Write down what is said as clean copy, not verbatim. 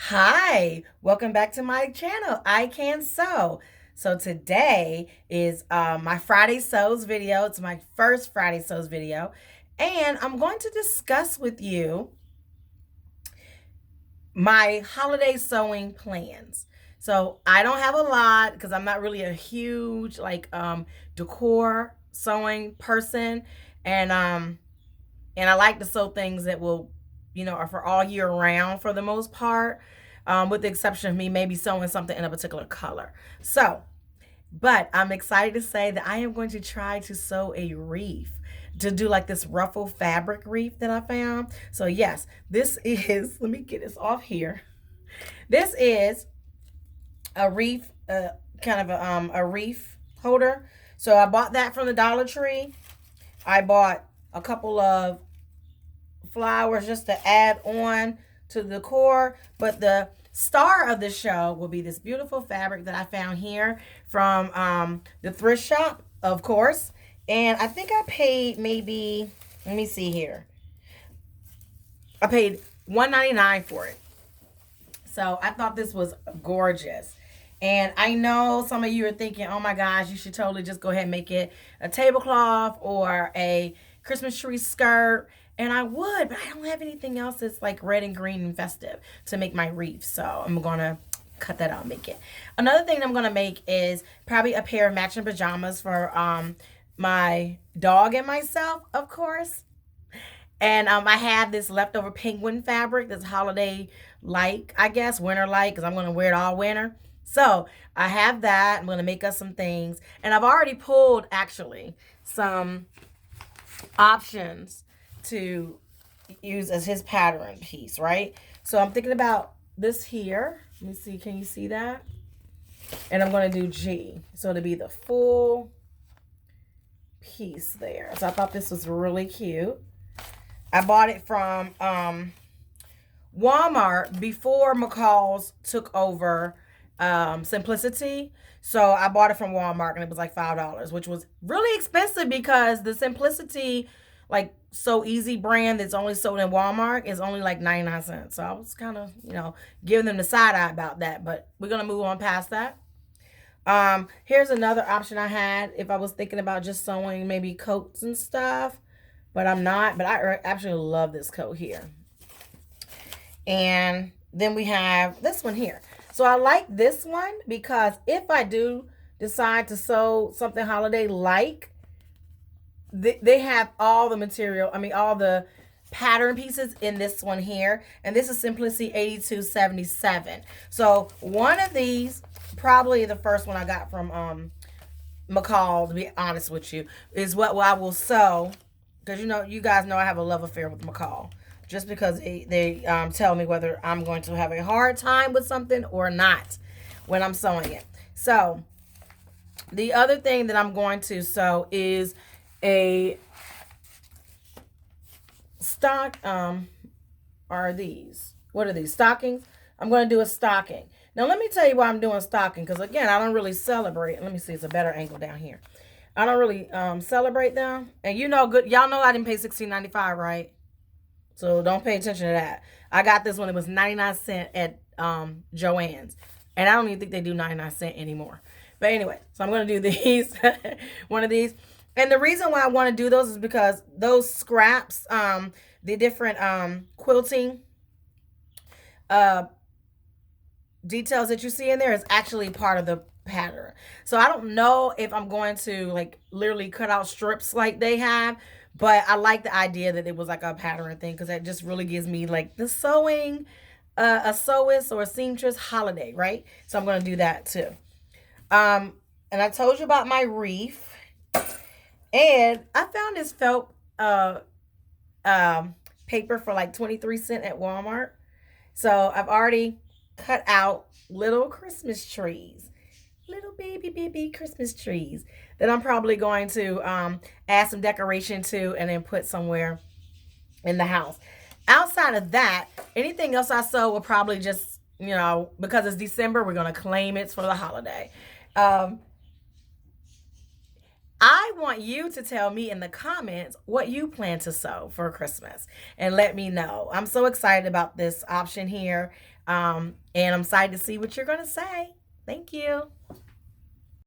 Hi, welcome back to my channel. I Can Sew. So today is my Friday Sews video. It's my first Friday Sews video. And I'm going to discuss with you my holiday sewing plans. So I don't have a lot because I'm not really a huge decor sewing person. And I like to sew things that will, are for all year round for the most part, with the exception of me maybe sewing something in a particular color. So, but I'm excited to say that I am going to try to sew a wreath, to do like this ruffle fabric wreath that I found. So yes, this is, let me get this off here. This is a wreath, a wreath holder. So I bought that from the Dollar Tree. I bought a couple of flowers just to add on to the decor. But the star of the show will be this beautiful fabric that I found here from the thrift shop, of course. And I think I paid maybe, let me see here. I paid $1.99 for it. So I thought this was gorgeous. And I know some of you are thinking, oh my gosh, you should totally just go ahead and make it a tablecloth or a Christmas tree skirt. And I would, but I don't have anything else that's like red and green and festive to make my wreath. So I'm going to cut that out and make it. Another thing I'm going to make is probably a pair of matching pajamas for my dog and myself, of course. And I have this leftover penguin fabric that's holiday like, I guess, winter like, because I'm going to wear it all winter. So I have that. I'm going to make us some things. And I've already pulled, actually, some options to use as his pattern piece, right? So I'm thinking about this here. Let me see. Can you see that? And I'm going to do G. So to be the full piece there. So I thought this was really cute. I bought it from Walmart before McCall's took over Simplicity. So I bought it from Walmart and it was like $5, which was really expensive because the Simplicity, like So Easy brand that's only sold in Walmart is only like 99 cents. So I was kind of, giving them the side eye about that, but we're going to move on past that. Here's another option I had if I was thinking about just sewing maybe coats and stuff, but I'm not. But I actually love this coat here. And then we have this one here. So I like this one because if I do decide to sew something holiday like, they have all the material, all the pattern pieces in this one here. And this is Simplicity 8277. So one of these, probably the first one I got from McCall, to be honest with you, is what I will sew. Because you guys know I have a love affair with McCall. Just because they tell me whether I'm going to have a hard time with something or not when I'm sewing it. So the other thing that I'm going to sew is a stock. Are these? What are these? Stockings? I'm going to do a stocking. Now let me tell you why I'm doing stocking, because again, I don't really celebrate. Let me see, it's a better angle down here. I don't really celebrate them. And good, y'all know I didn't pay $16.95, right? So don't pay attention to that. I got this when it was 99 cents at Joann's. And I don't even think they do 99 cents anymore. But anyway, so I'm going to do these. One of these. And the reason why I want to do those is because those scraps, the different quilting details that you see in there is actually part of the pattern. So I don't know if I'm going to like literally cut out strips like they have, but I like the idea that it was like a pattern thing because that just really gives me like the sewing, a sewist or a seamstress holiday, right? So I'm going to do that too. And I told you about my wreath, and I found this felt paper for like 23 cents at Walmart. So I've already cut out little Christmas trees, little baby Christmas trees that I'm probably going to add some decoration to and then put somewhere in the house. Outside of that, anything else I sew will probably just, because it's December, we're going to claim it's for the holiday. Um, I want you to tell me in the comments what you plan to sew for Christmas and let me know. I'm so excited about this option here. And I'm excited to see what you're going to say. Thank you.